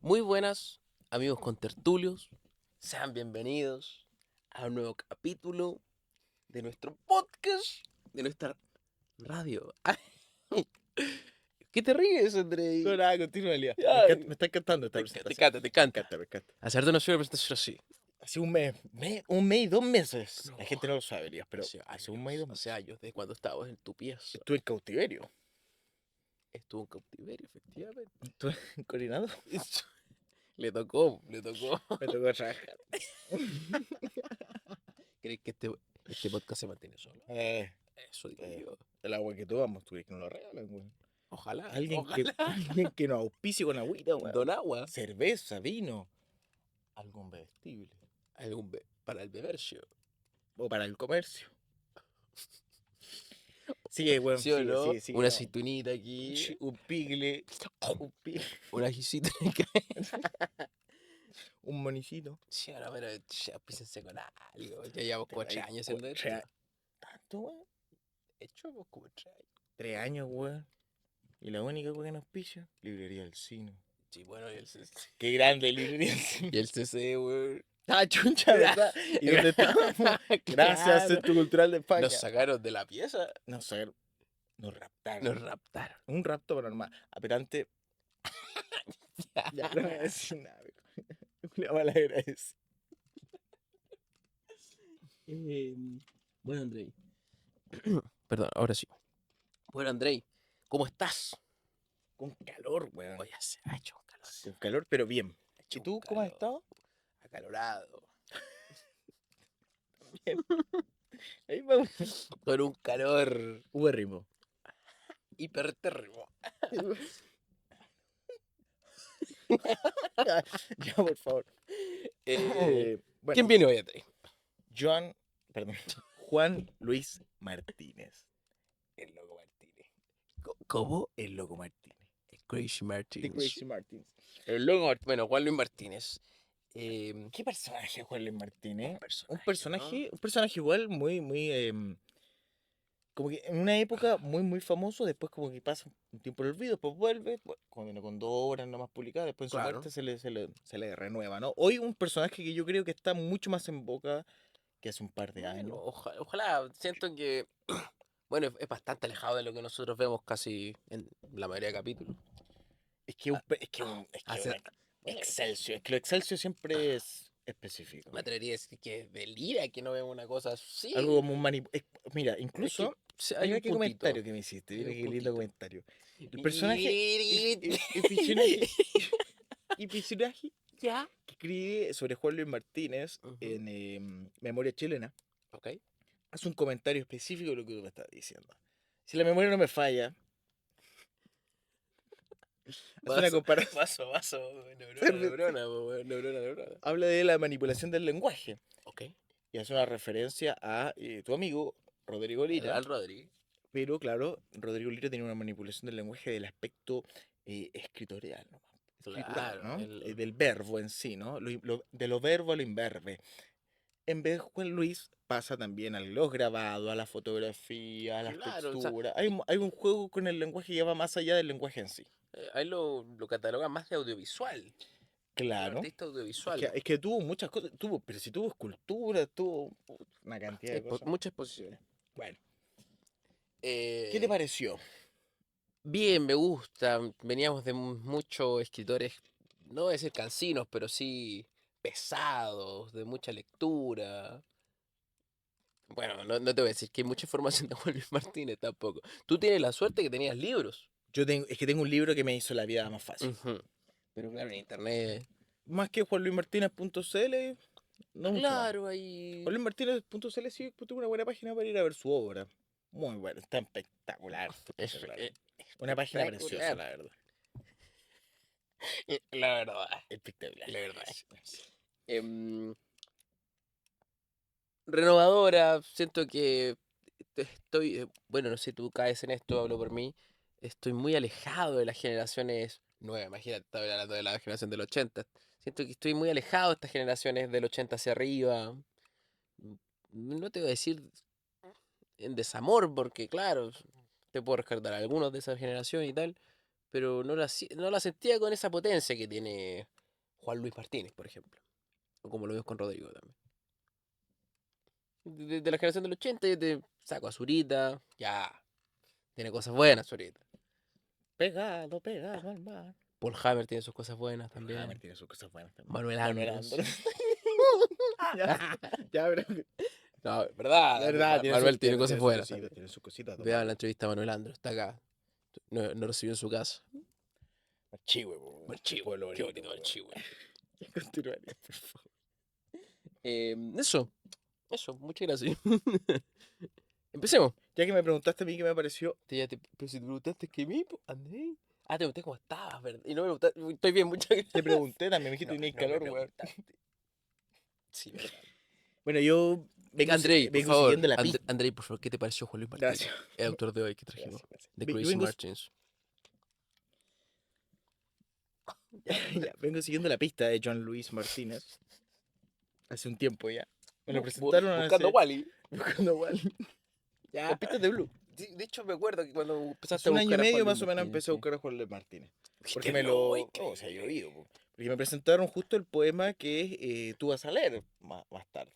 Muy buenas, amigos contertulios. Sean bienvenidos a un nuevo capítulo de nuestro podcast, de nuestra radio. ¿Qué te ríes, Andrei? No, nada, continúa, Elías. Ay, Me está encantando esta te presentación. encanta, te encanta. Me encanta. Hacerte una sola presentación así. Hace un mes y 2 meses. No. La gente no lo sabe, Elías, pero Hace hace un mes y 2 meses. hace años, desde cuando estábamos en tu pieza. Estuve en cautiverio. Estuvo en cautiverio, efectivamente. Estuve encorinado. Le tocó. Me tocó trabajar. ¿Crees que este podcast se mantiene solo? Eso digo yo. El agua que tomamos, tú crees que nos lo regalan, güey. Ojalá. Alguien que nos auspicie con agüita, güey. Don Agua. Cerveza, vino. Algún bebestible. Para el bebercio. O para el comercio. Sigue, güey. ¿Sí o no? Sigue, Una no. aceitunita aquí. Un pigle. Un pigle. Una gisita. Un monicito. Sí, ahora, pero ya písense con algo. Ya llevamos 4 años haciendo esto. ¿Tanto, güey? Hecho, pues como 3 años. 3 años, güey. Y la única güey que nos pilla, Librería del Cine. Sí, bueno, y el CC. Qué grande Librería del Cine. Y el CC, güey. Ah, chuncha, ¿verdad? ¿Y dónde estábamos? Gracias, Centro Cultural de España. Nos sacaron de la pieza. No sé, nos raptaron. Nos raptaron. Un rapto paranormal. Apelante. Ya no voy a decir nada. Una mala agradecida. Bueno, Andrei. Perdón, ahora sí. Bueno, Andrei, ¿cómo estás? Con calor, weón. Oye, se ha hecho un calor. Con calor, pero bien. Ha hecho ¿Y tú un cómo has calor. estado? Acalorado. Ahí vamos. Con un calor Ubérrimo. hipertérrimo. Ya, por favor. Bueno, ¿Quién viene hoy, Andrei? Juan Luis Martínez. El Loco Martínez. ¿Cómo? El Loco Martínez. El Crazy The Martínez. Crazy Martínez. El Loco Martínez. Bueno, Juan Luis Martínez. ¿Qué personaje es Juan Luis Martínez? Un personaje igual muy, como que en una época muy famoso, después como que pasa un tiempo en el olvido, después vuelve, cuando con 2 horas nomás publicadas, después en su Claro. muerte se le renueva, ¿no? Hoy un personaje que yo creo que está mucho más en boca que hace un par de años. Bueno, ojalá. Siento que. Bueno, es bastante alejado de lo que nosotros vemos casi en la mayoría de capítulos. Es que Excelsior, es que lo Excelsior siempre es específico. Me atrevería a decir que delira que no vemos una cosa así. Algo como un mira, incluso hay mira un qué puntito. comentario que me hiciste, Hay mira un qué lindo puntito. comentario. El personaje, el personaje ¿Ya? que escribe sobre Juan Luis Martínez Ujú. en Memoria Chilena Ok. hace un comentario específico de lo que tú me estás diciendo. Si la memoria no me falla, hace una comparación. Vaso, neurona. Habla de la manipulación del lenguaje Ok. y hace una referencia a tu amigo Rodrigo Lira. Al Rodri. Pero claro, Rodrigo Lira tiene una manipulación del lenguaje del aspecto escritorial, ¿no? Claro. ¿no? Del verbo en sí, ¿no? De lo verbo a lo imberbe. En vez de Juan Luis pasa también a los grabados, a la fotografía, a las Claro, o sea, texturas. Hay un juego con el lenguaje que va más allá del lenguaje en sí. ahí lo catalogan más de audiovisual. Claro. Artista audiovisual. Es que tuvo muchas cosas, pero si tuvo escultura, tuvo una cantidad de cosas. Muchas exposiciones. Bueno. ¿Qué te pareció? Bien, me gusta. Veníamos de muchos escritores, no voy a decir cansinos, pero sí pesados, de mucha lectura. Bueno, no te voy a decir que hay mucha información de Juan Luis Martínez tampoco. Tú tienes la suerte que tenías libros. Es que tengo un libro que me hizo la vida más fácil. Ujú. Pero claro, en internet. Más que juanluismartinez.cl, no mucho más. Claro, ahí. juanluismartinez.cl sí tuvo una buena página para ir a ver su obra. Muy buena, está espectacular. Una página preciosa, la verdad. La verdad. Espectacular. La verdad. Renovadora, siento que estoy, bueno, no sé, tú caes en esto, hablo por mí, estoy muy alejado de las generaciones nuevas, imagínate, estaba hablando de la generación del 80, siento que estoy muy alejado de estas generaciones del 80 hacia arriba, no te voy a decir en desamor, porque claro, te puedo rescatar a algunos de esa generación y tal, pero no la sentía con esa potencia que tiene Juan Luis Martínez, por ejemplo. O como lo vimos con Rodrigo también. De la generación del 80 yo te saco a Zurita. Ya. Tiene cosas buenas, Zurita. Pegado, pegado al mar. Paul Hammer tiene sus cosas buenas Pero Hammer también. tiene sus cosas buenas también. Manuel Manuel Andros. Andros. Ya, ya, pero... No, es verdad. verdad, Manuel tiene cosas buenas cositas, también. tiene sus cositas. Vean la entrevista a Manuel Andros. Está acá. No, no recibió en su casa. Archihue, po, Marchihue, pueblo qué bonito, bonito po. Marchihue. Continuaría, por favor. Eso, muchas gracias. Empecemos. Ya que me preguntaste a mí qué me pareció, Pero si te preguntaste que mí, André. Ah, te pregunté cómo estabas, ¿verdad? Y no me preguntaste. Estoy bien, muchas gracias. te pregunté también, me dijiste No, que tenías no me calor, weón. preguntaste. Sí, verdad. Bueno, yo Andrei, por vengo favor. siguiendo la pista. Andrei, por favor, ¿qué te pareció Juan Luis Martínez? Gracias. El autor de hoy que trajimos. Gracias. The Yo Crazy vengo, Martins. ya, vengo siguiendo la pista de John Luis Martínez. Hace un tiempo ya. Me lo presentaron Buscando a hace... Wally. Buscando Wally. Ya. Las pistas de Blue. De hecho, me acuerdo que cuando empezaste Hace a un año y buscar a Juan medio Luis más o menos Martínez, empecé a sí. buscar a Juan Luis Martínez. Porque Dijiste, me no, lo... O sea, yo vivo. Porque me presentaron justo el poema que tú vas a leer más tarde.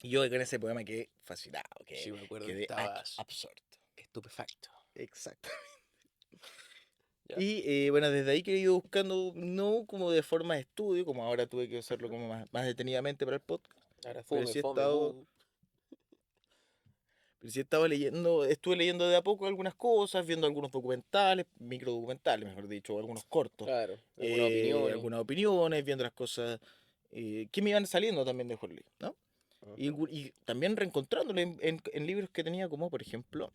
Y yo con ese poema quedé fascinado, Sí, me acuerdo que quedé estabas absorto. estupefacto. Exacto. Ya. Y bueno, desde ahí que he ido buscando, no como de forma de estudio, como ahora tuve que hacerlo como más detenidamente para el podcast, Ahora pero fome, sí he fome, estado, pero sí he estado leyendo, estuve leyendo de a poco algunas cosas, viendo algunos documentales, microdocumentales, mejor dicho, algunos cortos, Claro, algunas opiniones. algunas opiniones, viendo las cosas que me iban saliendo también de Juan Luis, ¿no? Ujú. Y también reencontrándole en libros que tenía, como por ejemplo,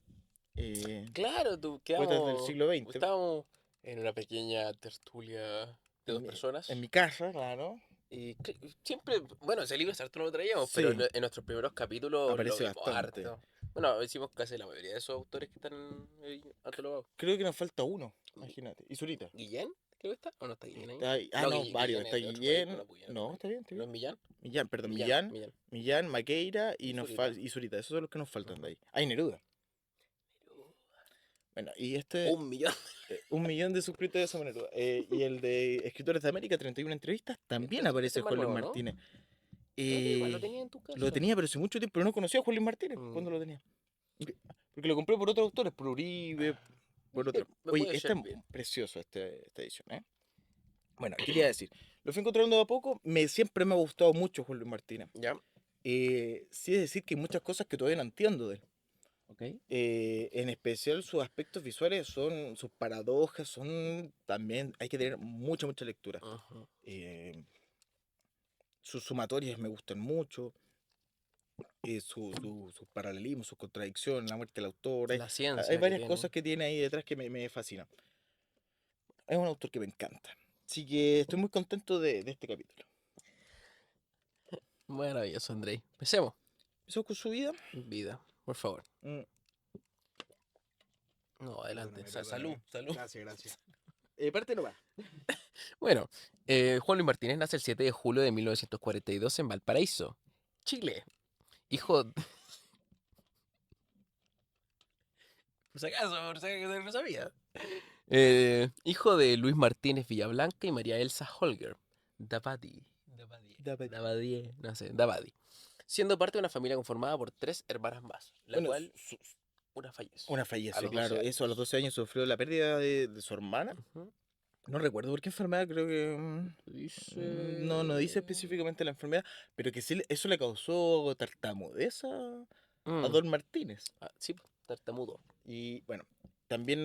Claro, tú Poetas del siglo XX, estábamos en una pequeña tertulia de dos en personas. mi casa, claro. Y siempre, bueno, ese libro harto no lo traíamos, pero Sí, en nuestros primeros capítulos lo aparece vimos bastante. harto. Bueno, hicimos casi la mayoría de esos autores que están ahí catalogados. Creo que nos falta uno, Gui- imagínate. Y Zurita. ¿Guillén? Creo que está. ¿O no está Guillén ahí? Está ahí. Ah, No, no, varios. Guillén Está es de otro país, pues Guillén. no, pues Guillén es otro No, país. está bien, está ¿No bien. es Millán? Millán, perdón, Millán, Millán. Millán. Millán, Maqueira y Y nos Zurita. y Zurita. Esos son los que nos faltan de Ujú. ahí. Hay Neruda. Bueno, y Un millón. 1 millón de suscriptores somos Neruda. Y el de Escritores de América, 31 entrevistas, también Este aparece es más Juan Luis nuevo, ¿no? Martínez. Creo que igual lo Eh, tenía en tu lo casa. tenía, pero hace mucho tiempo, pero no conocía a Juan Luis Martínez cuando Mm. lo tenía. Porque lo compré por otros autores, por Uribe, por otro. Me Oye, puede esta es servir. preciosa esta edición, ¿eh? Bueno, ¿qué te iba a decir? Lo fui encontrando de a poco. Siempre me ha gustado mucho Juan Luis Martínez. ¿Ya? Sí es decir que hay muchas cosas que todavía no entiendo de él. Ok. En especial sus aspectos visuales, sus paradojas, son también, hay que tener mucha lectura. Ujú. Eh, sus sumatorias me gustan mucho. Sus paralelismos, sus contradicciones, la muerte del autor. Hay La hay ciencia que varias tiene. cosas que tiene ahí detrás que me fascinan. Es un autor que me encanta. Así que estoy muy contento de este capítulo. Maravilloso, Andrei. Empecemos. Empezó con su vida. Vida, por favor. Mm, No, adelante. Perdóname, Salud, perdóname. salud. Gracias. Parte nomás. Bueno, Juan Luis Martínez nace el 7 de julio de 1942 en Valparaíso, Chile. Hijo. Por si acaso no sabía. Hijo de Luis Martínez Villablanca y María Elsa Holger. Dabadi. Dabadi. No sé, Dabadi. Siendo parte de una familia conformada por 3 hermanas más, la Bueno, cual una fallece una a fallece, los 12 claro. Eso a los años. 12 años sufrió la pérdida de su hermana. Ujú. No recuerdo por qué enfermedad, creo que... no dice Dice. específicamente la enfermedad, pero que sí, eso le causó tartamudez a Mm, Don Martínez. sí, tartamudo. Y bueno, también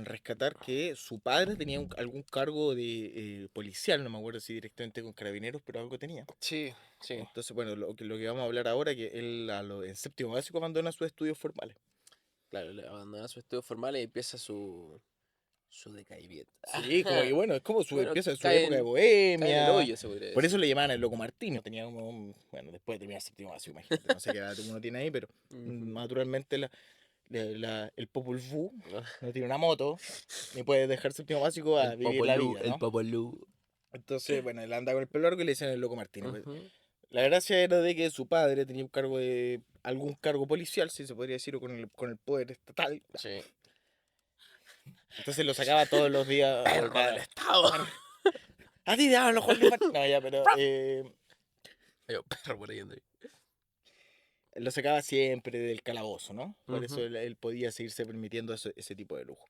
rescatar que su padre tenía algún cargo de policial, no me acuerdo si directamente con carabineros, pero algo tenía. Sí, sí. Entonces, bueno, lo que vamos a hablar ahora, que él en séptimo básico abandona sus estudios formales. Claro, le abandona su estudio formal y empieza su decaimiento. Sí, como que bueno, es como Bueno, empieza su cae época de cae en el bohemia. hoyo, se podría Por eso decir. le llamaban el Loco Martínez. Tenía como bueno, después de terminar séptimo básico, imagínate, no sé qué edad uno tiene ahí, pero Ujú. naturalmente el Popol Vuh no tiene una moto, ni puede dejar séptimo básico a vivir la vida, El ¿no? Popolú. Entonces, bueno, él anda con el pelo largo y le dicen el Loco Martínez. Pues. Ujú. La gracia era de que su padre tenía un cargo algún cargo policial, si se podría decir, o con el poder estatal. Sí. Entonces lo sacaba todos los días. Perro del Estado. ¡A ti te hablo, Juan Luis Martínez! No, ya, pero Hay un perro por ahí, André. lo sacaba siempre del calabozo, ¿no? Por eso Ujú. él podía seguirse permitiendo ese tipo de lujo.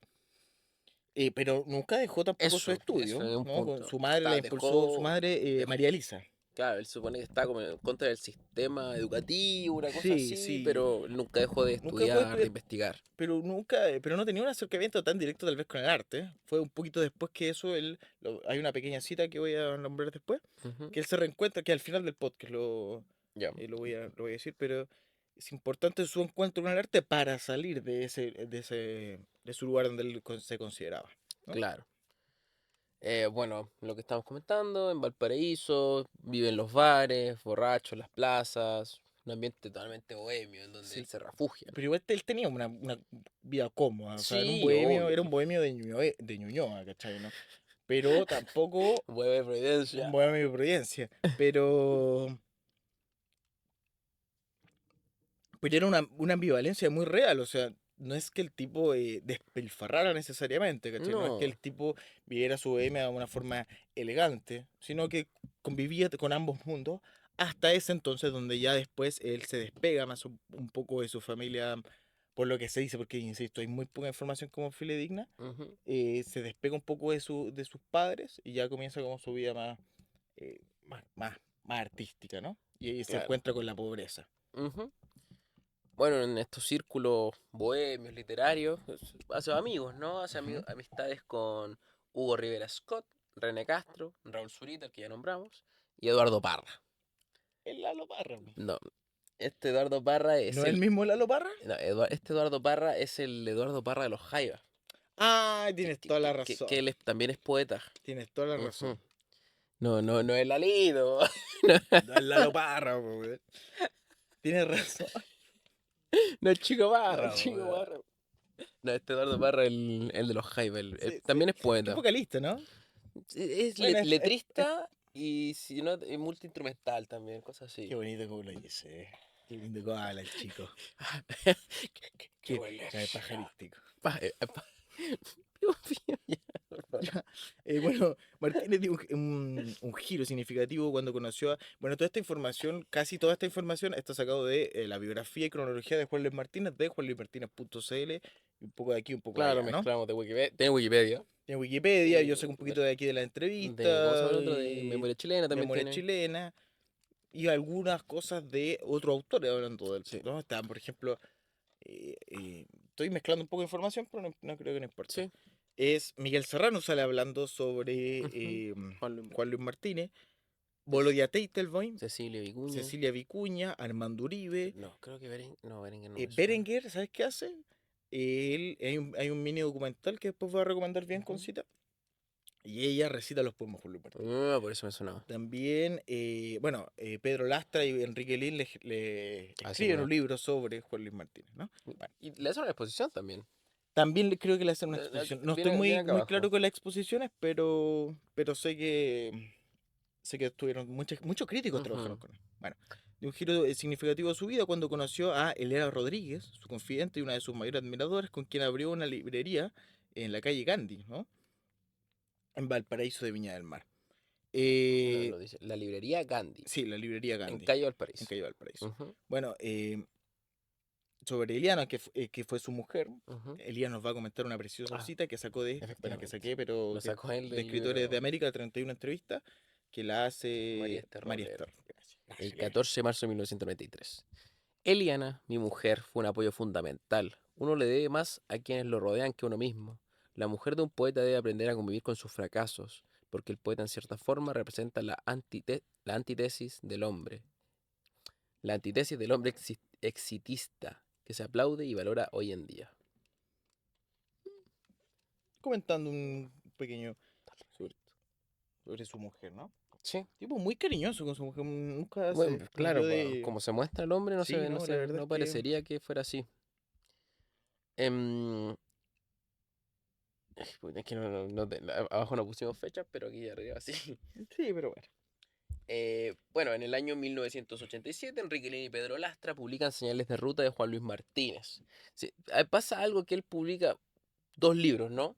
Pero nunca dejó tampoco su Eso estudio, es un ¿no? punto. Su madre la impulsó, su Dejó. madre, dejó- María Elisa. Claro, él supone que está como en contra del sistema educativo, una cosa Sí, así, sí. pero nunca dejó de Nunca dejó de estudiar, de estudiar, investigar. pero nunca, pero no tenía un acercamiento tan directo tal vez con el arte. Fue un poquito después que eso, hay una pequeña cita que voy a nombrar después, Ujú. que él se reencuentra, que al final del podcast Ya, lo voy a decir, pero es importante su encuentro con el arte para salir de su lugar donde él se consideraba, ¿no? claro. Bueno, lo que estamos comentando, en Valparaíso, vive en los bares, borracho, en las plazas, un ambiente totalmente bohemio en donde él Sí, se refugia. pero igual él tenía una vida cómoda, o sea, Sí, obvio. era un bohemio de Ñuñoa, ¿cachai, no? Pero tampoco Hueve de un Providencia. bohemio de Providencia, pero era una ambivalencia muy real, o sea, no es que el tipo despilfarrara necesariamente, ¿cachai? No es que No, el tipo viviera su bohemia de una forma elegante, sino que convivía con ambos mundos hasta ese entonces donde ya después él se despega más un poco de su familia, por lo que se dice, porque insisto, hay muy poca información como fidedigna, ujú, se despega un poco de sus padres y ya comienza como su vida eh, más artística, ¿no? Y ahí se claro. encuentra con la pobreza. Ujú. Bueno, en estos círculos bohemios, literarios, hace amigos, ¿no? Hace Ujú. amistades con Hugo Rivera Scott, René Castro, Raúl Zurita, el que ya nombramos, y Eduardo Parra. El Lalo Parra. No, este Eduardo Parra ¿No es es el el. mismo Lalo Parra? No, este Eduardo Parra es el Eduardo Parra de los Jaivas, Ah, tienes toda la razón. que él también es poeta. Tienes toda la Ujú. razón. No, no, no es Lalido. No es Lalo Parra, po, weón. Tienes razón. No es Chico No, el Parra, po, chico weón. Parra. No, este Eduardo Parra, el de los Jaivas, Sí, sí. también es Qué poeta. vocalista, ¿no? Es Bueno, letrista y si no, es multiinstrumental también, cosas qué así. bonito como lo dice. Qué lindo como habla el chico. Qué Qué buena. pajarístico. Dios mío, ya, por favor. Bueno, Martínez dio un giro significativo cuando conoció a... Bueno, toda esta información, casi toda esta información está sacado de la biografía y cronología de Juan Luis Martínez, de juanluismartinez.cl, y un poco de aquí, un poco de Claro, allá, ¿no? mezclamos de Wikipedia. Tiene Wikipedia. Tiene Wikipedia, yo Y sé un poquito de aquí de la ¿cómo se entrevista, llama el otro? De y Memoria Chilena también memoria tiene. chilena, y algunas cosas de otros autores hablando del... Sí, ¿no? Están, por ejemplo, estoy mezclando un poco de información, pero no creo que no importa. sí. Es Miguel Serrano sale hablando sobre Ujú. Juan Luis Juan Luis Martínez, Ce- Bolodia Teitelboim, Cecilia Vicuña. Cecilia Vicuña, Armando Uribe, No, creo que Berenguer no me suena. Berenguer, ¿sabes qué hace? Hay un mini documental que después voy a recomendar bien con Ujú. cita, y ella recita los poemas Juan Luis Martínez. Ah, por eso me sonaba. También, bueno, Pedro Lastra y Enrique Lin le Ah, sí, escriben un conozco. libro sobre Juan Luis Martínez, ¿no? Bueno, Y le hacen una exposición también. también creo que le hacen una exposición. No estoy Viene acá muy claro abajo. con las exposiciones, pero sé que tuvieron muchos críticos trabajaron Ujú. con él. Bueno, de un giro significativo de su vida cuando conoció a Elena Rodríguez, su confidente y una de sus mayores admiradoras, con quien abrió una librería en la calle Gandhi, ¿no? En Valparaíso de Viña del Mar. No, Eh, lo dice. La librería Gandhi, sí, la librería en Gandhi, Calle en Valparaíso. calle Valparaíso. Ujú, Bueno, sobre Eliana, que fue su mujer, ujú. Elías nos va a comentar una preciosa Ah, cita que sacó bueno, que efectivamente. saqué, pero Lo sacó él de del Escritores de libro América, 31 entrevistas, que la María hace Esther María Robledo, Esther. Gracias, el gracias. 14 de marzo de 1993. Eliana, mi mujer, fue un apoyo fundamental. Uno le debe más a quienes lo rodean que a uno mismo. La mujer de un poeta debe aprender a convivir con sus fracasos, porque el poeta en cierta forma representa la antítesis del hombre. La antítesis del hombre exitista, que se aplaude y valora hoy en día. Comentando un pequeño sobre, sobre su mujer, ¿no? Sí. Tipo muy cariñoso con su mujer, nunca Bueno, pues nos dio claro, de... como se muestra el hombre, Sí, no, la verdad es no que... parecería que fuera así. Em, es que abajo no pusimos fechas, pero aquí arriba sí. Sí, pero bueno. Bueno, en el año 1987, Enrique Lin y Pedro Lastra publican Señales de Ruta de Juan Luis Martínez. Sí, pasa algo que él publica dos libros, ¿no?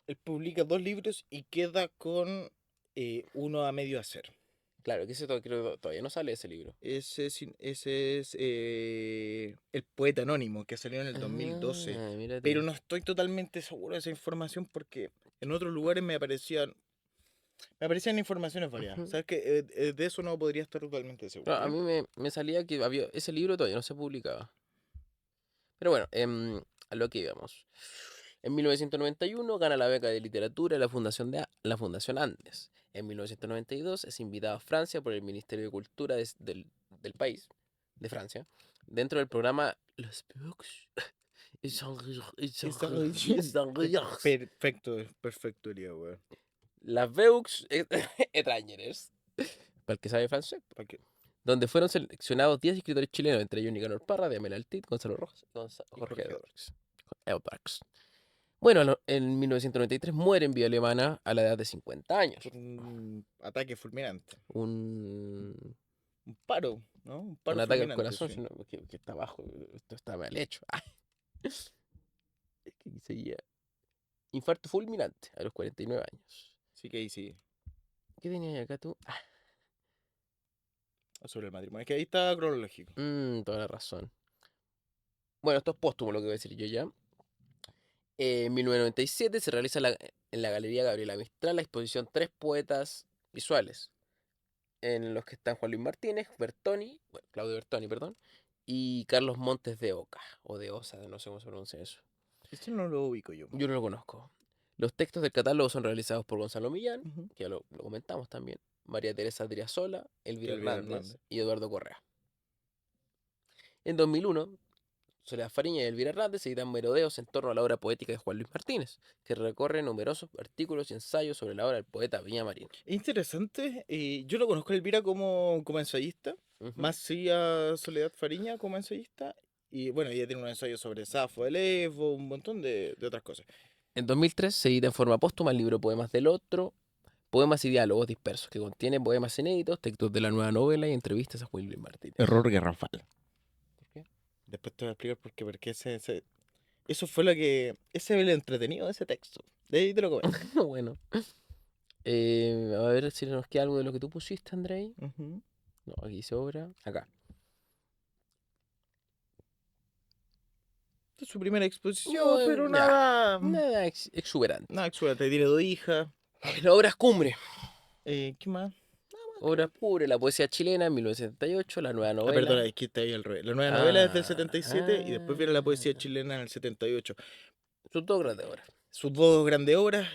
Él publica dos libros y queda con Uno a medio hacer. Claro, que creo que todavía no sale ese libro. Ese es El poeta anónimo, que salió en el 2012. Ah, mira Pero tú. no estoy totalmente seguro de esa información porque en otros lugares me aparecían informaciones variadas. Ujú. ¿Sabes qué? De eso no podría estar totalmente seguro, No, a ¿ya? mí me salía que había ese libro todavía no se publicaba. Pero bueno, a lo que íbamos. En 1991 gana la beca de literatura de la Fundación Andes. En 1992 es invitado a Francia por el Ministerio de Cultura del país, de Francia, dentro del programa Los Beux Esa- Perfecto, perfecto, Elia, weón. Las Beux Étrangers, para el que sabe francés, ¿Para qué? donde fueron seleccionados 10 escritores chilenos, entre ellos Nicanor Parra, Diamel Altit, Gonzalo Rojas y Y Jorge Jorge. Edwards. Bueno, en 1993 muere en vía alemana a la edad de 50 años. Por un ataque fulminante. Un, Un paro, ¿no? Un un paro ataque al fulminante, corazón, sí. que está abajo, esto está mal hecho. Es que aquí seguía. Infarto fulminante a los 49 años. Sí que ahí sí. ¿Qué tenías acá tú? Sobre el matrimonio. Es que ahí está cronológico. Toda la razón. Bueno, esto es póstumo lo que voy a decir yo ya. En 1997 se realiza en la Galería Gabriela Mistral la exposición Tres Poetas Visuales, en los que están Juan Luis Martínez, Bertoni, bueno, Claudio Bertoni, perdón, y Carlos Montes de Oca, o de Osa, no sé cómo se pronuncia eso. Este no lo ubico yo. Yo no lo conozco. Los textos del catálogo son realizados por Gonzalo Millán, Ujú. que ya lo comentamos también, María Teresa Driasola, Elvira Elvira Hernández Hernández. y Eduardo Correa. En 2001, Soledad Fariña y Elvira Hernández se editan merodeos en torno a la obra poética de Juan Luis Martínez, que recorre numerosos artículos y ensayos sobre la obra del poeta Villamarín. Interesante. Yo lo conozco a Elvira como ensayista. Ujú. Más sí a Soledad Fariña como ensayista. Y bueno, ella tiene un ensayo sobre Safo de Lesbo, un montón de otras cosas. En 2003 se edita en forma póstuma el libro Poemas del Otro, Poemas y Diálogos Dispersos, que contiene poemas inéditos, textos de la nueva novela y entrevistas a Juan Luis Martínez. Error garrafal. ¿Por qué? Después te voy a explicar por qué. Porque eso fue lo que. Ese es el entretenido de ese texto. De ahí te lo comento. Bueno, a ver si nos queda algo de lo que tú pusiste, Andrei. Ujú. No, aquí sobra. Acá. Esta es su primera exposición, No, pero ya. nada. Nada exuberante. Nada exuberante. Tiene dos hijas. Bueno, obras cumbre. ¿Qué más? Obras cumbre, la poesía chilena en 1978, la nueva Ah, perdona, novela. es que está ahí al revés. La nueva novela es del Ah, 77 y después viene la poesía ah. chilena en el 78. Sus dos grandes obras. Sus dos grandes obras.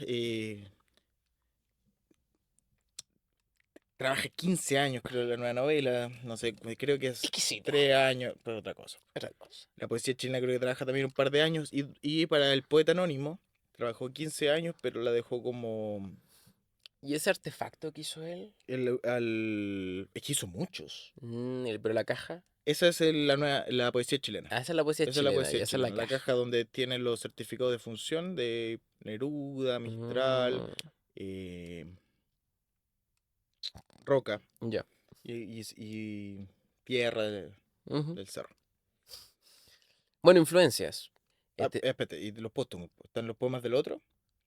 Trabaja 15 años, creo, en la nueva novela. No sé, creo que es Exquisita. 3 años, pero otra cosa. Otra cosa. La poesía chilena creo que trabaja también un par de años. Y para el poeta anónimo, trabajó 15 años, pero la dejó como. ¿Y ese artefacto que hizo él? Es que hizo muchos. Pero la caja. Esa es la poesía chilena. Ah, esa es la poesía Esa es la chilena y poesía esa es la chilena. La caja. caja donde tienen los certificados de función de Neruda, Mistral, Mm, eh, Roca ya. y Tierra Ujú. del Cerro. Bueno, influencias. Este, Espérate, y los póstumos. Están los poemas del otro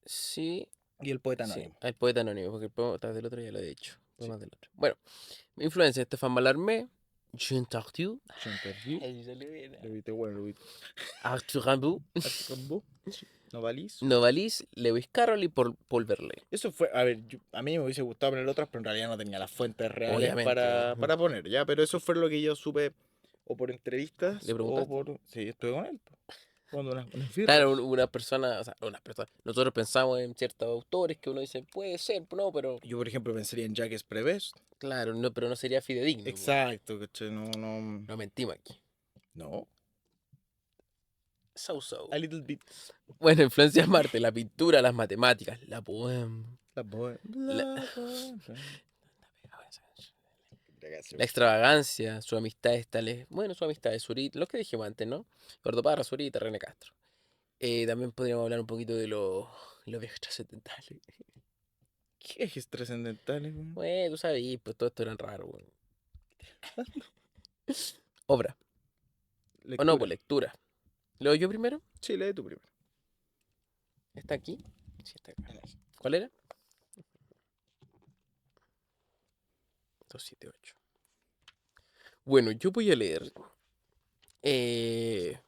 sí, y el poeta sí. anónimo. Hay poeta anónimo, porque el poema atrás del otro ya lo he dicho. Sí. Poemas del otro. Bueno, influencias. Estefan Mallarmé, Jean Tardieu, Chantardy, ahí salió bien, lo viste bueno, lo viste. Arthur Rimbaud, Arthur Rimbaud, Novalis. Novalis, Lewis Carroll y Paul Verlaine. Eso fue, a ver, a mí me hubiese gustado poner otras, pero en realidad no tenía las fuentes reales Obviamente, para poner, ¿ya? Pero eso fue lo que yo supe, o por ¿le entrevistas, o preguntaste? por. Sí, estuve con él, po, jugando unas Claro, birras. una persona, o sea, unas personas. Nosotros pensamos en ciertos autores que uno dice, puede ser, no, pero Yo, por ejemplo, pensaría en Jacques Prévert. claro, no, pero no sería fidedigno, po. Exacto, ¿cachai? No, no. No mentimos aquí. No. So, so. A little bit. Bueno, influencias Marte, la pintura, las matemáticas, la poema. La bohemia. La, La bohemia. la extravagancia, sus amistades tales. Bueno, sus amistades, Zurita, lo que dijimos antes, ¿no? Gordo Parra, Zurita, René Castro. También podríamos hablar un poquito de los viajes trascendentales. ¿Qué es trascendentales, weón? Bueno, tú sabes, pues todo esto era raro, weón. Obra. O no, Lectura. pues lectura. ¿Leo yo primero? Sí, lee tú primero. ¿Está aquí? Sí, está acá. ¿Cuál era? 278. Bueno, yo voy a leer. eh,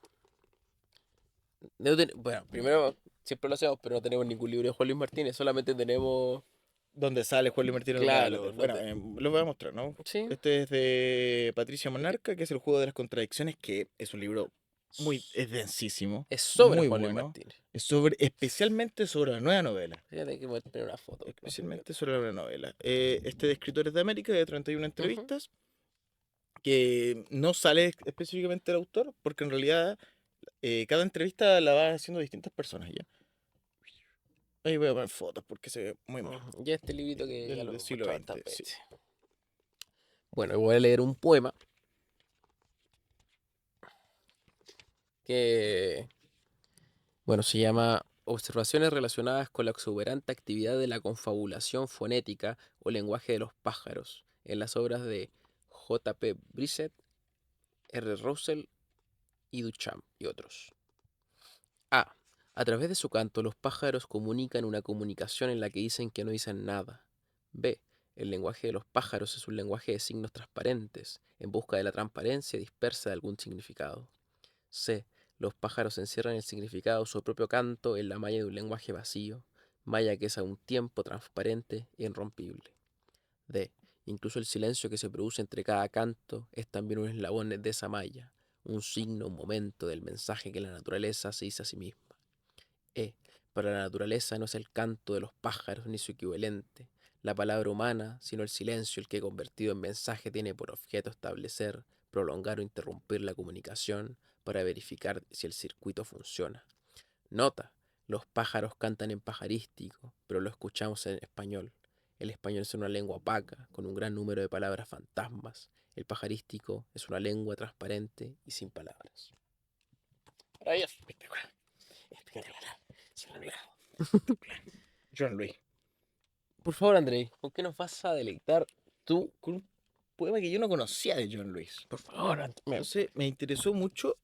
bueno, primero, siempre lo hacemos, pero no tenemos ningún libro de Juan Luis Martínez, solamente tenemos. Donde sale Juan Luis Martínez en Claro, Gálate. Bueno, lo voy a mostrar, ¿no? sí. Este es de Patricia Monarca, que es El juego de las contradicciones, que es un libro es densísimo, Es sobre muy Juan Luis bueno. Martínez. Es especialmente sobre la nueva novela. Fíjate que voy a tener una foto. Especialmente sobre la nueva novela. Este de Escritores de América, de 31 Ujú. entrevistas, que no sale específicamente el autor, porque en realidad cada entrevista la va haciendo distintas personas ya. Ahí voy a poner fotos porque se ve muy mal. Ya este librito que ya Del lo del hemos siglo mostrado tantas XX, sí. veces. Bueno, voy a leer un poema que, bueno, se llama Observaciones relacionadas con la exuberante actividad de la confabulación fonética o lenguaje de los pájaros en las obras de J.P. Brisset, R. Russell y Duchamp y otros. A. A través de su canto, los pájaros comunican una comunicación en la que dicen que no dicen nada. B. El lenguaje de los pájaros es un lenguaje de signos transparentes, en busca de la transparencia dispersa de algún significado. C. Los pájaros encierran el significado de su propio canto en la malla de un lenguaje vacío, malla que es a un tiempo transparente e irrompible. D. Incluso el silencio que se produce entre cada canto es también un eslabón de esa malla, un signo, un momento del mensaje que la naturaleza se dice a sí misma. E. Para la naturaleza no es el canto de los pájaros ni su equivalente, la palabra humana, sino el silencio el que convertido en mensaje tiene por objeto establecer, prolongar o interrumpir la comunicación para verificar si el circuito funciona. Nota, los pájaros cantan en pajarístico, pero lo escuchamos en español. El español es una lengua opaca, con un gran número de palabras fantasmas. El pajarístico es una lengua transparente y sin palabras. Maravilloso. Espectacular. Espectacular. John Luis. Por favor, Andrei, ¿con qué nos vas a deleitar tú? Con un poema que yo no conocía de John Luis. Por favor, Entonces me interesó mucho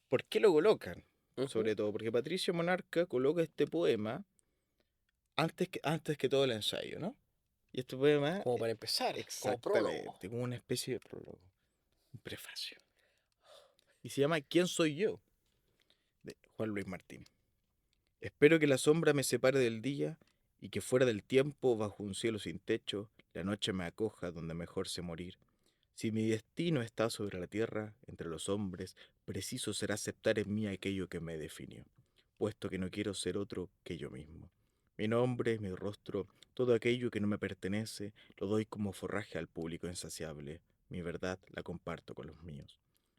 por qué lo colocan. Ujú. Sobre todo porque Patricio Monarca coloca este poema antes que todo el ensayo, ¿no? Y este poema, Como para empezar, como prólogo. exactamente, como una especie de prólogo, un prefacio. Y se llama ¿Quién soy yo? De Juan Luis Martín. Espero que la sombra me separe del día y que fuera del tiempo, bajo un cielo sin techo, la noche me acoja donde mejor sé morir. Si mi destino está sobre la tierra, entre los hombres, preciso será aceptar en mí aquello que me definió, puesto que no quiero ser otro que yo mismo. Mi nombre, mi rostro, todo aquello que no me pertenece, lo doy como forraje al público insaciable. Mi verdad la comparto con los míos.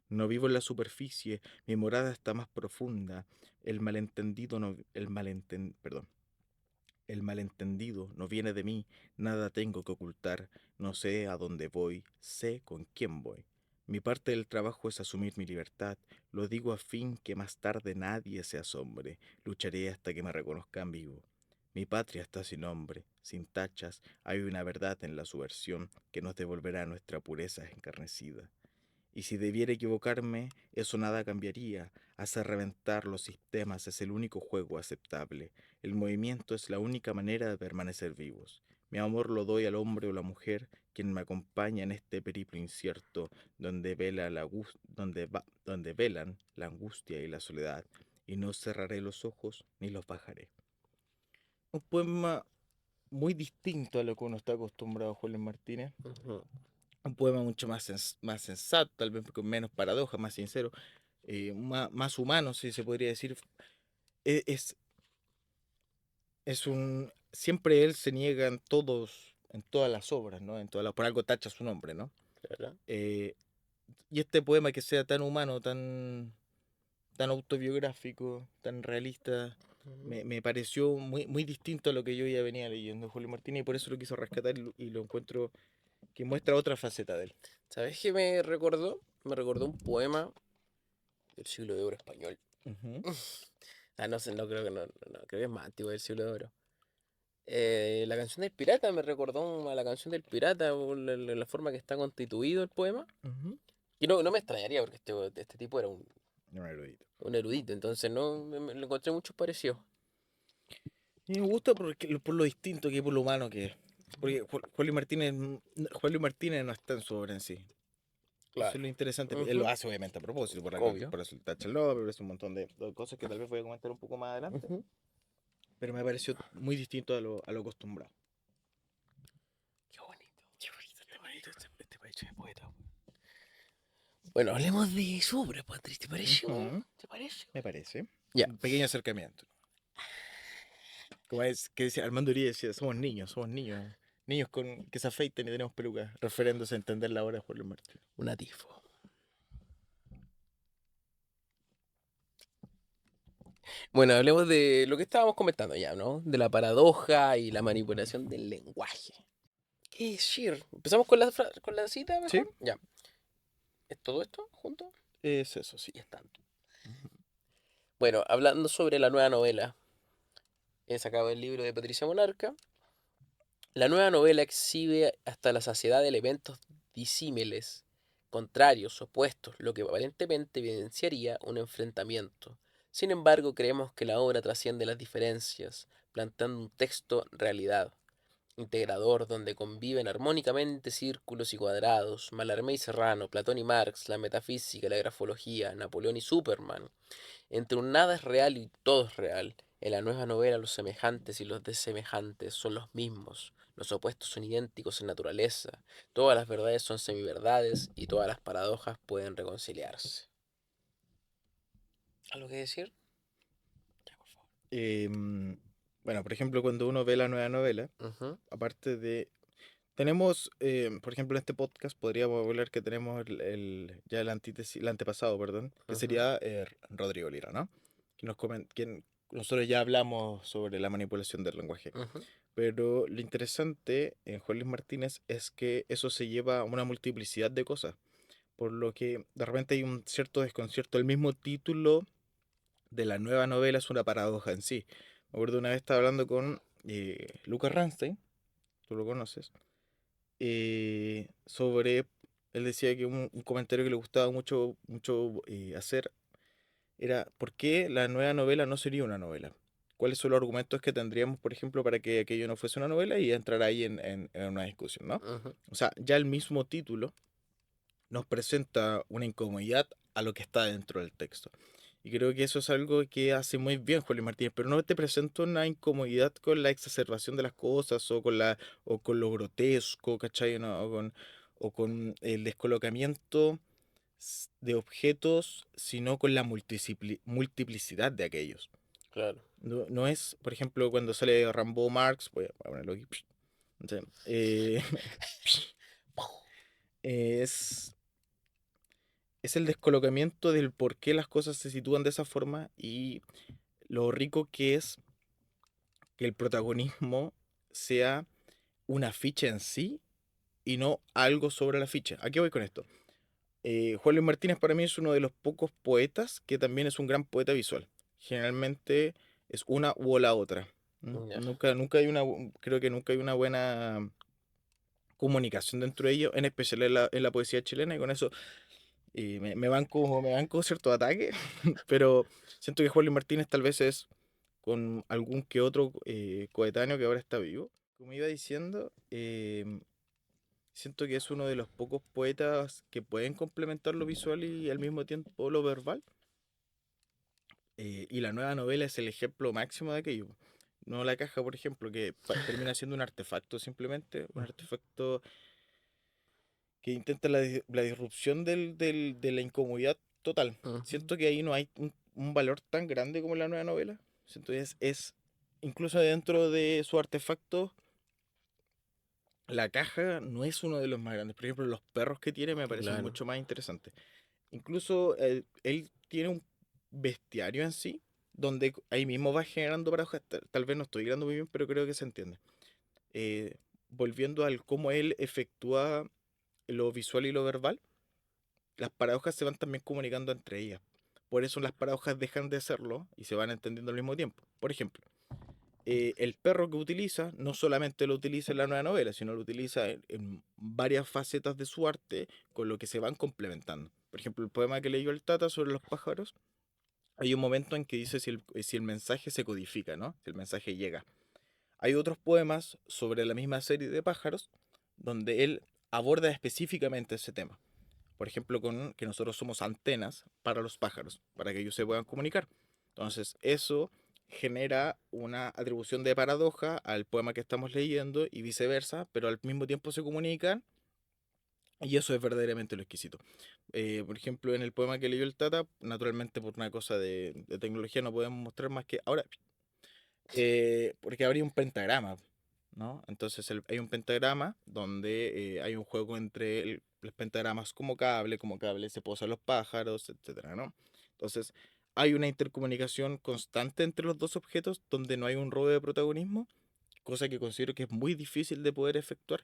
No vivo en la superficie, mi morada está más profunda. El malentendido no, el malentendido no viene de mí, nada tengo que ocultar, no sé a dónde voy, sé con quién voy. Mi parte del trabajo es asumir mi libertad, lo digo a fin que más tarde nadie se asombre, lucharé hasta que me reconozcan vivo. Mi patria está sin nombre, sin tachas, hay una verdad en la subversión que nos devolverá nuestra pureza encarnecida. Y si debiera equivocarme, eso nada cambiaría. Hacer reventar los sistemas es el único juego aceptable. El movimiento es la única manera de permanecer vivos. Mi amor lo doy al hombre o la mujer, quien me acompaña en este periplo incierto, donde velan la angustia y la soledad, y no cerraré los ojos ni los bajaré. Un poema muy distinto a lo que uno está acostumbrado, Juan Luis Martínez. Ujú. Un poema mucho más sensato, tal vez con menos paradojas, más sincero, más humano, si se podría decir. E- Es, es un. Siempre él se niega en todas las obras, ¿no? Por algo tacha su nombre, ¿no? Claro. Eh, y este poema que sea tan humano, tan autobiográfico, tan realista, Ujú. me pareció muy distinto a lo que yo ya venía leyendo de Julio Martínez y por eso lo quiso rescatar y lo encuentro que muestra otra faceta de él. ¿Sabes qué me recordó? Me recordó un poema del siglo de oro español. Ujú. Ah, no sé, no creo que no, creo que es más antiguo del siglo de oro. La canción del pirata me recordó a la canción del pirata, por la forma que está constituido el poema. Ujú. Y no me extrañaría porque este tipo era No, erudito. un erudito, entonces no le encontré muchos parecidos. Y me gusta por lo distinto que es, por lo humano que es. Porque Juan Luis Martínez, Juan Luis Martínez no está en su obra en sí. Eso es Claro. lo interesante. Él lo Ujú. hace obviamente a propósito, Obvio. por eso el Touch and Love, por eso un montón de cosas que tal vez voy a comentar un poco más adelante. Ujú. Pero me pareció muy distinto a lo acostumbrado. Qué bonito. Qué bonito este país de poeta. Bueno, hablemos de su obra, Patrick. ¿Te parece? Ujú, ¿Te parece? me parece. Ya. Un pequeño acercamiento. Como es que dice Armando Uribe, decía, somos niños. Niños que se afeitan y tenemos pelucas, refiriéndose a entender la obra de Juan Luis Martínez. Una tifo. Bueno, hablemos de lo que estábamos comentando ya, ¿no? De la paradoja y la manipulación del lenguaje. ¿Qué decir? ¿Empezamos con con la cita ¿Sí? mejor? Ya. ¿Es todo esto junto? Es eso, sí. Y es tanto. Bueno, hablando sobre la nueva novela, he sacado el libro de Patricia Monarca. La nueva novela exhibe hasta la saciedad de elementos disímiles, contrarios, opuestos, lo que aparentemente evidenciaría un enfrentamiento. Sin embargo, creemos que la obra trasciende las diferencias, planteando un texto realidad, integrador donde conviven armónicamente círculos y cuadrados, Mallarmé y Serrano, Platón y Marx, la metafísica, la grafología, Napoleón y Superman. Entre un nada es real y todo es real. En la nueva novela los semejantes y los desemejantes son los mismos. Los opuestos son idénticos en naturaleza. Todas las verdades son semiverdades y todas las paradojas pueden reconciliarse. ¿Algo que decir? Ya, por favor. Bueno, por ejemplo, cuando uno ve la nueva novela, Ujú, aparte de... Tenemos, por ejemplo, en este podcast podríamos hablar que tenemos ya el antítesis, el antepasado, perdón, que ujú, sería Rodrigo Lira, ¿no? Nosotros ya hablamos sobre la manipulación del lenguaje. ujú. Pero lo interesante en Juan Luis Martínez es que eso se lleva a una multiplicidad de cosas, por lo que de repente hay un cierto desconcierto. El mismo título de la nueva novela es una paradoja en sí. Me acuerdo una vez estaba hablando con Lucas Ranstein, tú lo conoces, sobre, él decía que un comentario que le gustaba mucho hacer era ¿por qué la nueva novela no sería una novela? ¿Cuáles son los argumentos que tendríamos, por ejemplo, para que aquello no fuese una novela y entrar ahí en una discusión, ¿no? Ujú. O sea, ya el mismo título nos presenta una incomodidad a lo que está dentro del texto. Y creo que eso es algo que hace muy bien Juan Luis Martínez, pero no te presenta una incomodidad con la exacerbación de las cosas o con lo grotesco, ¿cachai? ¿No? O con el descolocamiento de objetos, sino con la multiplicidad de aquellos. Claro. No, no es, por ejemplo, cuando sale Rambo Marx, voy a ponerlo aquí, no sé, es, es el descolocamiento del por qué las cosas se sitúan de esa forma y lo rico que es que el protagonismo sea una ficha en sí y no algo sobre la ficha. ¿A qué voy con esto? Juan Luis Martínez para mí es uno de los pocos poetas que también es un gran poeta visual. Generalmente es una u la otra. Ya. Nunca hay creo que nunca hay una buena comunicación dentro de ellos, en especial en la poesía chilena, y con eso me banco cierto ataque, pero siento que Juan Luis Martínez tal vez es con algún que otro coetáneo que ahora está vivo. Como iba diciendo, siento que es uno de los pocos poetas que pueden complementar lo visual y al mismo tiempo lo verbal. Y la nueva novela es el ejemplo máximo de aquello. No la caja, por ejemplo, que termina siendo un artefacto simplemente, un Ujú, artefacto que intenta la disrupción de la incomodidad total. ujú. Siento que ahí no hay un valor tan grande como en la nueva novela. Siento que incluso dentro de su artefacto, la caja no es uno de los más grandes. Por ejemplo, los perros que tiene me parecen Claro. mucho más interesantes. Incluso él tiene un bestiario en sí, donde ahí mismo va generando paradojas. Tal vez no estoy grabando muy bien, pero creo que se entiende. Eh, Volviendo al cómo él efectúa lo visual y lo verbal, las paradojas se van también comunicando entre ellas. Por eso las paradojas dejan de serlo y se van entendiendo al mismo tiempo. Por ejemplo, el perro que utiliza no solamente lo utiliza en la nueva novela, sino lo utiliza en varias facetas de su arte, con lo que se van complementando. Por ejemplo, el poema que leyó el Tata sobre los pájaros, hay un momento en que dice si el mensaje se codifica, ¿no? Si el mensaje llega. Hay otros poemas sobre la misma serie de pájaros donde él aborda específicamente ese tema. Por ejemplo, con que nosotros somos antenas para los pájaros, para que ellos se puedan comunicar. Entonces, eso genera una atribución de paradoja al poema que estamos leyendo y viceversa, pero al mismo tiempo se comunican y eso es verdaderamente lo exquisito. Por ejemplo, en el poema que leyó el Tata, naturalmente por una cosa de tecnología no podemos mostrar más que ahora, porque habría un pentagrama, ¿no? Entonces hay un pentagrama donde hay un juego entre los pentagramas como cable se posan los pájaros, etcétera, ¿no? Entonces hay una intercomunicación constante entre los dos objetos donde no hay un robo de protagonismo, cosa que considero que es muy difícil de poder efectuar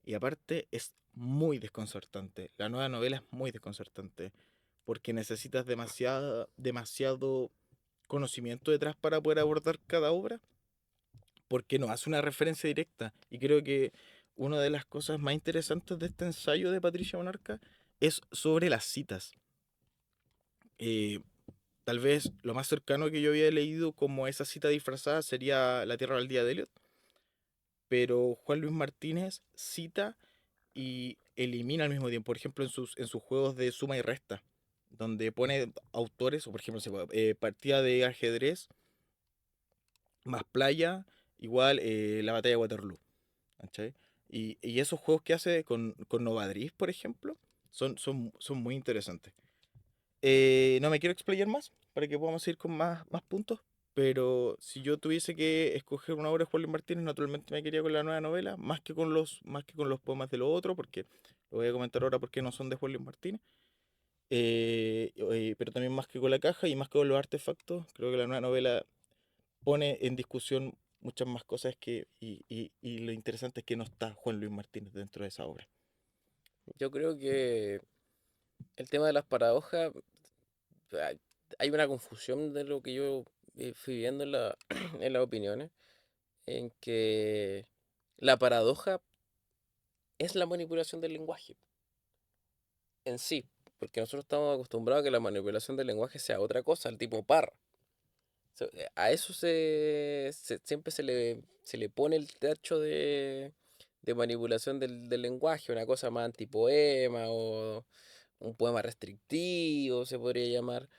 y aparte es muy desconcertante. La nueva novela es muy desconcertante porque necesitas demasiado conocimiento detrás para poder abordar cada obra porque no hace una referencia directa. Y creo que una de las cosas más interesantes de este ensayo de Patricia Monarca es sobre las citas. Eh, Tal vez lo más cercano que yo había leído como esa cita disfrazada sería La Tierra Baldía de Eliot, pero Juan Luis Martínez cita y elimina al mismo tiempo. Por ejemplo, en sus juegos de suma y resta, donde pone autores, o por ejemplo, partida de ajedrez más playa, igual la batalla de Waterloo. ¿Cachai? Y esos juegos que hace con Novadris, por ejemplo, son muy interesantes. No me quiero explayar más para que podamos ir con más puntos, pero si yo tuviese que escoger una obra de Juan Luis Martínez, naturalmente me quería con la nueva novela, más que con los poemas de lo otro, porque lo voy a comentar ahora porque no son de Juan Luis Martínez. Pero también más que con la caja y más que con los artefactos, creo que la nueva novela pone en discusión muchas más cosas y lo interesante es que no está Juan Luis Martínez dentro de esa obra. Yo creo que el tema de las paradojas, hay hay una confusión de lo que yo fui viendo en las opiniones, en que la paradoja es la manipulación del lenguaje en sí, porque nosotros estamos acostumbrados a que la manipulación del lenguaje sea otra cosa, el tipo par. A eso siempre se le pone el tacho de manipulación del lenguaje, una cosa más antipoema o un poema restrictivo, se podría llamar.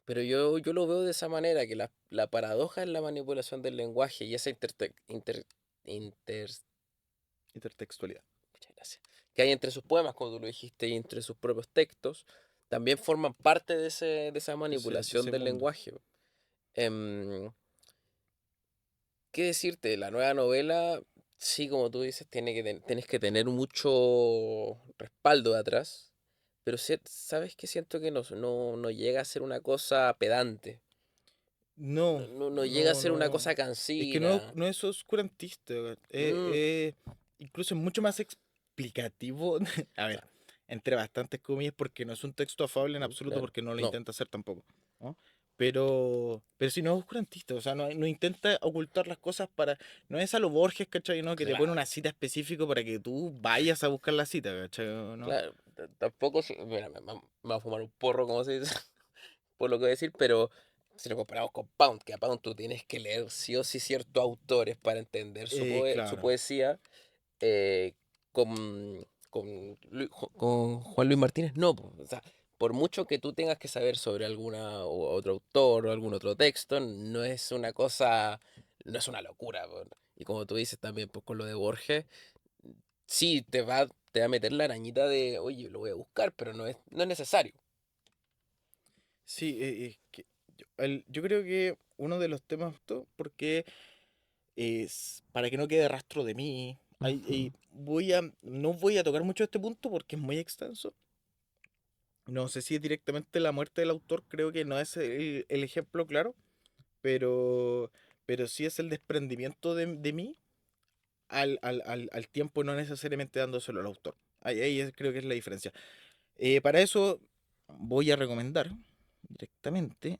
Pero yo lo veo de esa manera, que la paradoja es la manipulación del lenguaje y esa inter, Intertextualidad. muchas gracias, que hay entre sus poemas, como tú lo dijiste, y entre sus propios textos, también forman parte de esa De manipulación ese del mundo. lenguaje. Em, ¿Qué decirte? La nueva novela, sí, como tú dices, tienes que tener mucho respaldo de atrás, pero sabes que siento que no llega a ser una cosa pedante, No, no llega a no, ser una no. cosa Es que no, cansina. no es oscurantista. Weón. Mm, Incluso es mucho más explicativo. A ver, entre bastantes comillas, porque no es un texto afable en absoluto, claro, porque no lo no, intenta hacer tampoco. ¿No? Pero sí no es oscurantista, o sea, no intenta ocultar las cosas para. No es a lo Borges, ¿cachai? ¿No? Que te pone claro, una cita específica para que tú vayas a buscar la cita, ¿cachai? ¿No? claro, tampoco, mira, me va a fumar un porro, como se dice, por lo que voy a decir, pero si lo comparamos con Pound, que a Pound tú tienes que leer sí o sí ciertos autores para entender su Claro. poesía, eh, con Juan Luis Martínez, no, po. O sea, por mucho que tú tengas que saber sobre alguna o otro autor o algún otro texto, no es una cosa, no es una locura, po. Y como tú dices también, pues con lo de Borges, sí te va a meter la arañita de, oye, lo voy a buscar, pero no es necesario. Sí, yo creo que uno de los temas, porque para que no quede rastro de mí, Ujú. no voy a tocar mucho este punto porque es muy extenso. No sé si es directamente la muerte del autor, creo que no es el ejemplo claro, pero, pero sí es el desprendimiento de mí al tiempo, no necesariamente dándoselo al autor. Creo que es la diferencia. Para eso voy a recomendar directamente.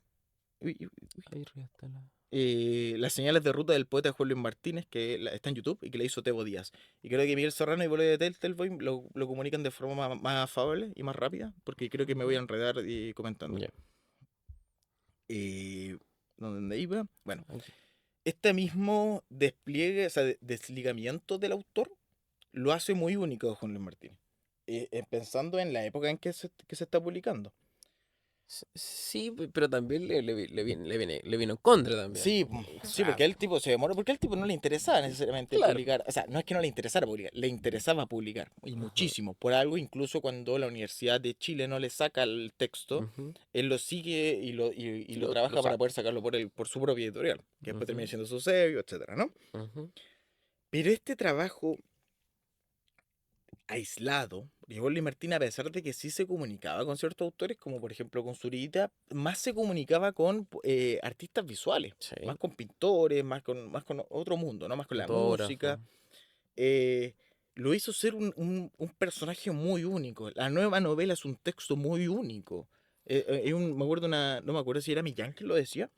Uy, uy, uy, Ahí arriba está Las señales de ruta del poeta Juan Luis Martínez, que está en YouTube y que le hizo Tebo Díaz. Y creo que Miguel Serrano y Bolé de Teltelboy lo comunican de forma más afable y más rápida, porque creo que me voy a Ujú. enredar y comentando. Ya, Eh, ¿Dónde iba? Bueno, aquí. este mismo despliegue, o sea, desligamiento del autor, lo hace muy único a Juan Luis Martínez. Pensando en la época en que se está publicando. Sí, pero también le vino en contra también. Sí, O sí, sea, porque el tipo se demoró, porque al tipo no le interesaba necesariamente claro. publicar, o sea, no es que no le interesara publicar, le interesaba publicar, y Ujú, muchísimo, por algo, incluso cuando la Universidad de Chile no le saca el texto, ujú, él lo sigue y lo lo trabaja para saco. poder sacarlo por su propia editorial, que después termina Ujú, siendo su sello, etcétera, ¿no? ujú. Pero este trabajo aislado, Grigol y Martín, a pesar de que sí se comunicaba con ciertos autores, como por ejemplo con Zurita, más se comunicaba con artistas visuales, más Sí, con pintores, más con otro mundo, ¿no? Más con la fotógrafo. música. eh, lo hizo ser un personaje muy único. La nueva novela es un texto muy único. Me acuerdo no me acuerdo si era Millán que lo decía,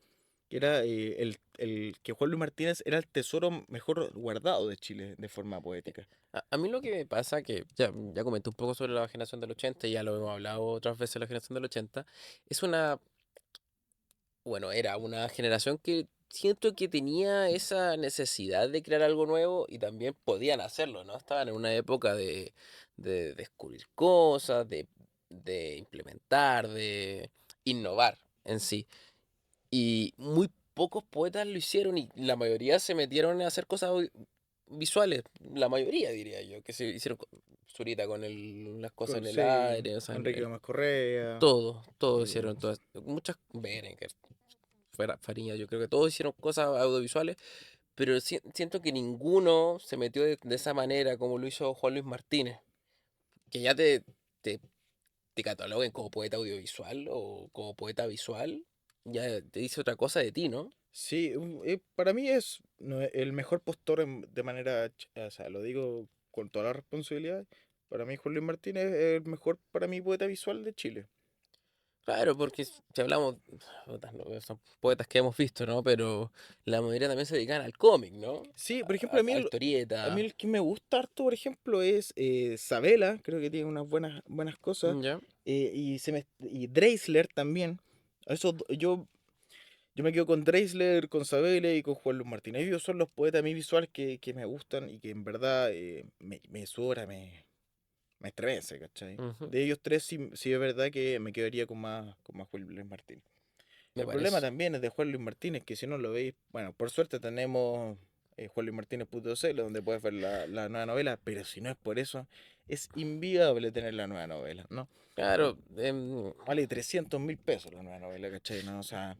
que era que Juan Luis Martínez era el tesoro mejor guardado de Chile de forma poética. A mí lo que me pasa, que ya comenté un poco sobre la generación del 80, ya lo hemos hablado otras veces, la generación del 80, es una, bueno, era una generación que siento que tenía esa necesidad de crear algo nuevo y también podían hacerlo, ¿no? Estaban en una época de descubrir cosas, de implementar, de innovar en sí. Y muy pocos poetas lo hicieron y la mayoría se metieron a hacer cosas visuales. La mayoría, diría yo, que se hicieron Zurita con las cosas en el Sí, aire, o sea, Enrique Gómez Correa. todo eh, hicieron, todas, muchas, Berenguer, Fariña, yo creo que todos hicieron cosas audiovisuales, pero siento que ninguno se metió de esa manera como lo hizo Juan Luis Martínez, que ya te, te cataloguen como poeta audiovisual o como poeta visual, ya te dice otra cosa de ti, ¿no? sí, para mí es no, el mejor postor de manera, o sea, lo digo con toda la responsabilidad. Para mí Juan Luis Martínez es el mejor para mí poeta visual de Chile. Claro, porque si hablamos, puta, no, son poetas que hemos visto, ¿no? Pero la mayoría también se dedican al cómic, ¿no? Sí, por ejemplo, A la a mí historieta. el que me gusta harto, por ejemplo, es Sabela, creo que tiene unas buenas cosas, ¿Ya? y Dreisler también. Yo me quedo con Dreisler, con Sabela y con Juan Luis Martínez. Ellos son los poetas a mí visuales que me gustan y que en verdad me sobra, me estremece, ¿cachai? Ujú, De ellos tres sí es verdad que me quedaría con más Juan Luis Martínez. me El problema parece. también es de Juan Luis Martínez, que si no lo veis, bueno, por suerte tenemos juanluismartinez.cl donde puedes ver la nueva novela, pero si no es por eso, es inviable tener la nueva novela, ¿no? Eh, Claro, Vale 300.000 pesos la nueva novela, ¿cachai? ¿No? O sea,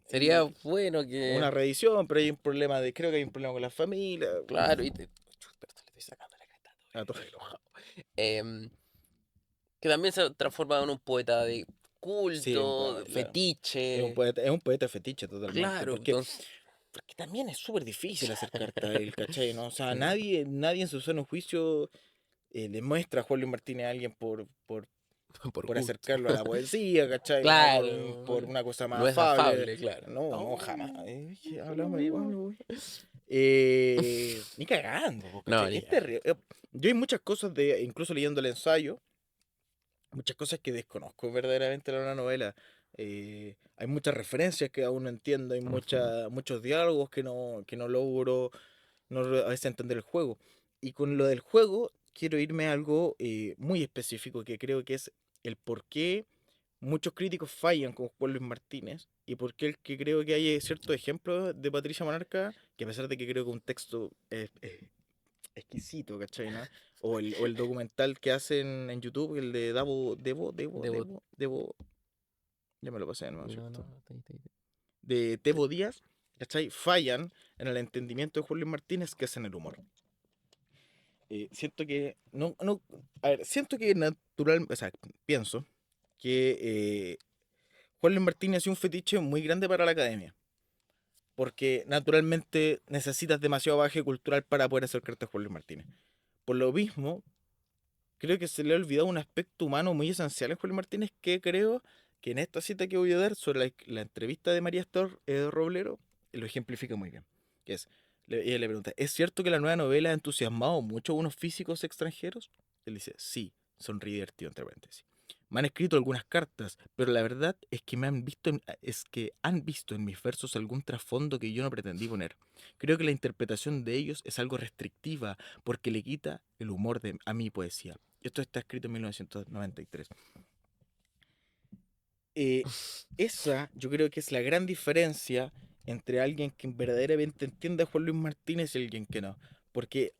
sería el- bueno que. una reedición, pero hay un problema creo que hay un problema con la familia. Claro, Chuta, le estoy sacando la cresta a todo, a to- estoy enojado. Que también se ha transformado en un poeta de Sí, culto, de fetiche. es un poeta fetiche totalmente, Claro, entonces. porque también es súper difícil hacer carta a él, ¿cachai? ¿No? O sea, Mm, nadie en su sano juicio le muestra a Juan Luis Martínez a alguien por por gusto. acercarlo a la poesía, ¿cachai? No por Claro, una cosa más no es afable. afable, claro. No, no, jamás. Oh, Hablamos igual, amigo. güey. Ni cagando, po, No, ¿cachai? ni Es cagar. terrible. Yo hay muchas cosas incluso leyendo el ensayo, muchas cosas que desconozco verdaderamente de la novela. Hay muchas referencias que aún no entiendo, hay Ujú. muchos diálogos que no logro a veces entender el juego. Y con lo del juego, quiero irme a algo muy específico que creo que es el por qué muchos críticos fallan con Juan Luis Martínez y por qué el que creo que hay ciertos ejemplos de Patricia Monarca, que a pesar de que creo que un texto es exquisito, ¿cachai? ¿No? O el documental que hacen en YouTube, el de Debo. ya me lo pasé, ¿no? No, no, ¿Cierto? ahí. De Tebo Díaz, ¿cachai? Fallan en el entendimiento de Juan Luis Martínez, que es en el humor. Siento que a ver, siento que natural, o sea, pienso que Juan Luis Martínez es un fetiche muy grande para la academia, porque naturalmente necesitas demasiado bagaje cultural para poder acercarte a Juan Luis Martínez. Por lo mismo, creo que se le ha olvidado un aspecto humano muy esencial en Juan Luis Martínez que creo que en esta cita que voy a dar sobre la entrevista de María Astor Roblero lo ejemplifica muy bien. Que es, ella le pregunta, ¿es cierto que la nueva novela ha entusiasmado mucho a unos físicos extranjeros? Él dice, sí, sonríe divertido entre paréntesis. Me han escrito algunas cartas, pero la verdad es que han visto en mis versos algún trasfondo que yo no pretendí poner. Creo que la interpretación de ellos es algo restrictiva porque le quita el humor a mi poesía. Esto está escrito en 1993. Eh, Esa yo creo que es la gran diferencia entre alguien que verdaderamente entiende a Juan Luis Martínez y alguien que no. Porque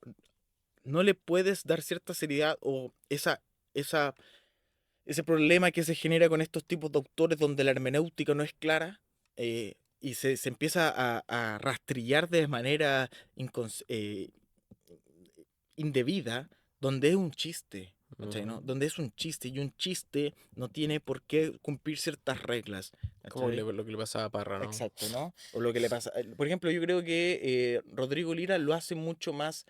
no le puedes dar cierta seriedad o esa, ese problema que se genera con estos tipos de autores donde la hermenéutica no es clara, y se empieza a rastrillar de manera indebida, donde es un chiste. ¿Cachai, no? Ujú. Donde es un chiste y un chiste no tiene por qué cumplir ciertas reglas. Como ¿Cachai? lo que le pasaba a Parra, ¿no? Exacto, ¿no? O lo que le pasa. Por ejemplo, yo creo que Rodrigo Lira lo hace mucho más,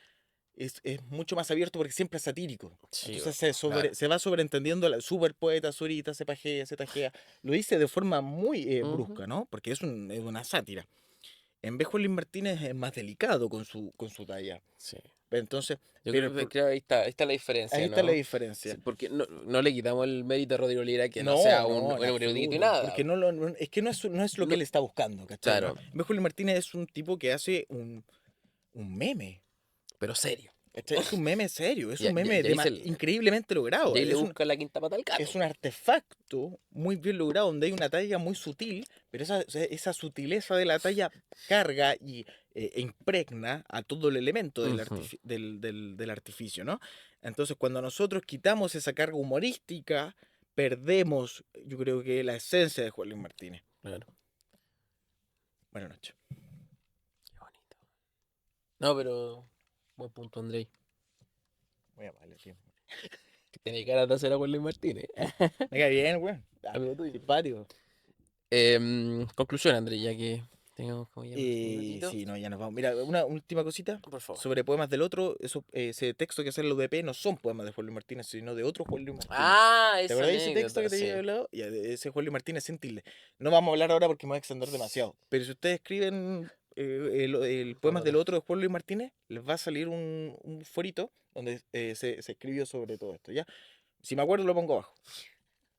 es mucho más abierto porque siempre es satírico. Sí, Entonces claro. se va sobreentendiendo la super poeta, surita, se pajea, se tajea. Lo dice de forma muy Ujú. brusca, ¿no? Porque es una sátira. En vez Juan Luis Martínez es más delicado con su talla. Sí. Entonces, Yo pero creo que ahí está la ahí diferencia, está la ¿no? diferencia. Sí, porque no le quitamos el mérito a Rodrigo Lira que no No, sea no, en un erudito y absoluto. nada. Porque es que no es lo que No, él está buscando, ¿cachai? ¿No? claro, En vez Juan Luis Martínez es un tipo que hace un meme. pero serio. ¿Cachai? Es un meme serio, es un meme Y ahí increíblemente logrado. y ahí le busca la quinta pata al gato, Es un po. artefacto muy bien logrado, donde hay una talla muy sutil, pero esa sutileza de la talla carga e impregna a todo el elemento Ujú. del artificio, ¿no? Entonces, cuando nosotros quitamos esa carga humorística, perdemos, yo creo que la esencia de Juan Luis Martínez. Claro, Buenas noches. qué bonito. No, pero buen punto, Andrei. Muy amable, tío. Que tenía ganas de hacer a Luis Martínez. Me cae bien, güey. Amigo tuyo. Simpático. Conclusión, Andrei, ya que tengamos como ya un minutito. Sí, no, ya nos vamos. Mira, una última cosita Por favor. sobre poemas del otro. Ese texto que hace en la UDP no son poemas de Juan Luis Martínez, sino de otro Juan Luis Martínez. Ah, ¿Te esa acordás de ese texto anécdota, que te había sí. hablado? Ya, de ese Juan Luis Martínez sin tilde. No vamos a hablar ahora porque me voy a extender demasiado. Pero si ustedes escriben el Por poemas del favor. otro de Juan Luis Martínez, les va a salir un forito donde se escribió sobre todo esto, ¿ya? Si me acuerdo lo pongo abajo.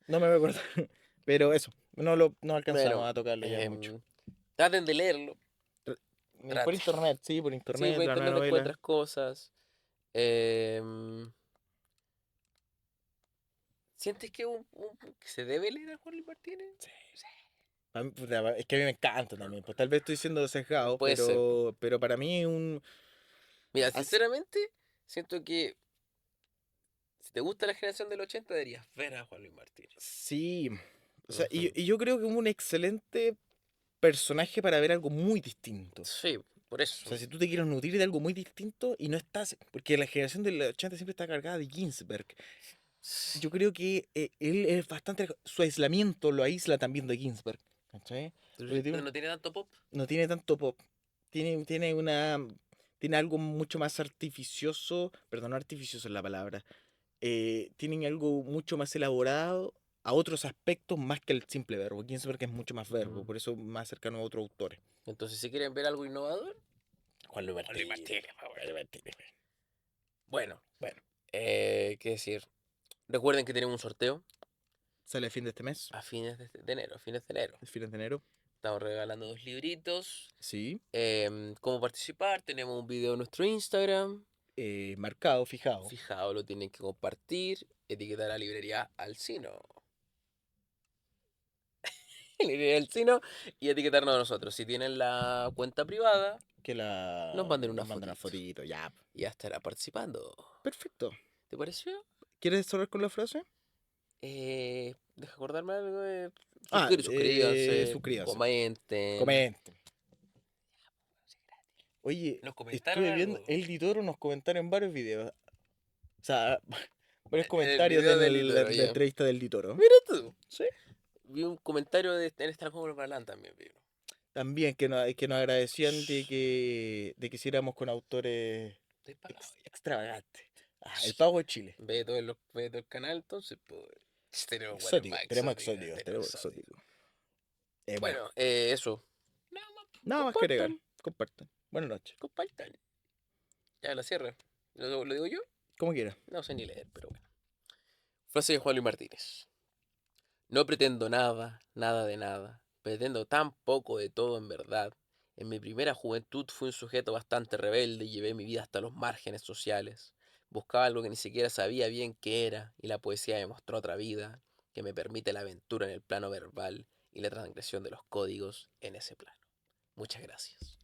No me voy a acordar. Pero eso, no alcanzamos Bueno, a tocarlo ya mucho. traten de leerlo. Por Traten. internet, sí, por Sí, por internet, la nueva internet novela. encuentras cosas. Em, ¿Sientes que, que se debe leer a Juan Luis Martínez? Sí. Puta, es que a mí me encanta también. Pues tal vez estoy siendo sesgado, Puede ser. pero para mí Mira, as- sinceramente, siento que si te gusta la generación del 80 deberías ver a Juan Luis Martínez. sí. O sea, Ujú. y yo creo que es un excelente personaje para ver algo muy distinto. Sí, por O sea, eso. si tú te quieres nutrir de algo muy distinto y no estás. Porque la generación del 80 siempre está cargada de Ginsberg. Sí. Yo creo que él es bastante. Su aislamiento lo aísla también de Ginsberg. ¿Cachai? Porque Pero no tiene tanto pop. no tiene tanto pop. Tiene tiene algo mucho más artificioso, perdón, no artificioso es la palabra. Tienen algo mucho más elaborado a otros aspectos más que el simple verbo. Ginsberg es mucho más verbo, Mm. por eso más cercano a otros autores. Entonces, si quieren ver algo innovador, Juan Luis Juan Luis Martínez. Martínez, pa' Juan bueno. Luis Martínez. Bueno, Bueno, qué decir. Recuerden que tenemos un sorteo sale el fin de este mes, a fines de enero, a fines de enero. el fin de enero. Estamos regalando 2 libritos. Sí, ¿Cómo participar? Tenemos un video en nuestro Instagram. marcado, fijado. Fijado, lo tienen que compartir. Etiquetar a la librería Alcino. Librería Alcino y etiquetarnos a nosotros. Si tienen la cuenta privada, Que nos manden una nos manden una fotito. fotito, ya. Y ya estará participando. Perfecto. ¿Te pareció? ¿Quieres cerrar con la frase? Deja acordarme algo de... Ah, Suscríbanse, suscríbanse. comenten. Comenten. Oye, ¿Nos comentaron estuve viendo, algo? el Ditoro nos comentaron en varios videos. O sea, varios En el comentarios video del de Litoro, la ya. entrevista del Ditoro. Mira tú. Sí. Vi un comentario en esta como Parlán también, vi uno. También que nos agradecían de que hiciéramos con autores Estoy pagado ya. extravagantes. Ah, el Pago de Chile. Ve todo el canal, entonces, pues. Tenemos buenos Exótico, más tenemos exóticos. exóticos, Tenemos tenemos exóticos. exóticos. Bueno, Bueno, eso. Nada más, nada más que agregar. compartan. Compartan. Buenas noches. Compartan. Ya la cierre. ¿Lo digo yo? Como quiera. No sé ni leer, pero bueno. Frase de Juan Luis Martínez. No pretendo nada, nada de nada. Pretendo tan poco de todo en verdad. En mi primera juventud fui un sujeto bastante rebelde y llevé mi vida hasta los márgenes sociales. Buscaba algo que ni siquiera sabía bien qué era, y la poesía me mostró otra vida, que me permite la aventura en el plano verbal y la transgresión de los códigos en ese plano. Muchas gracias.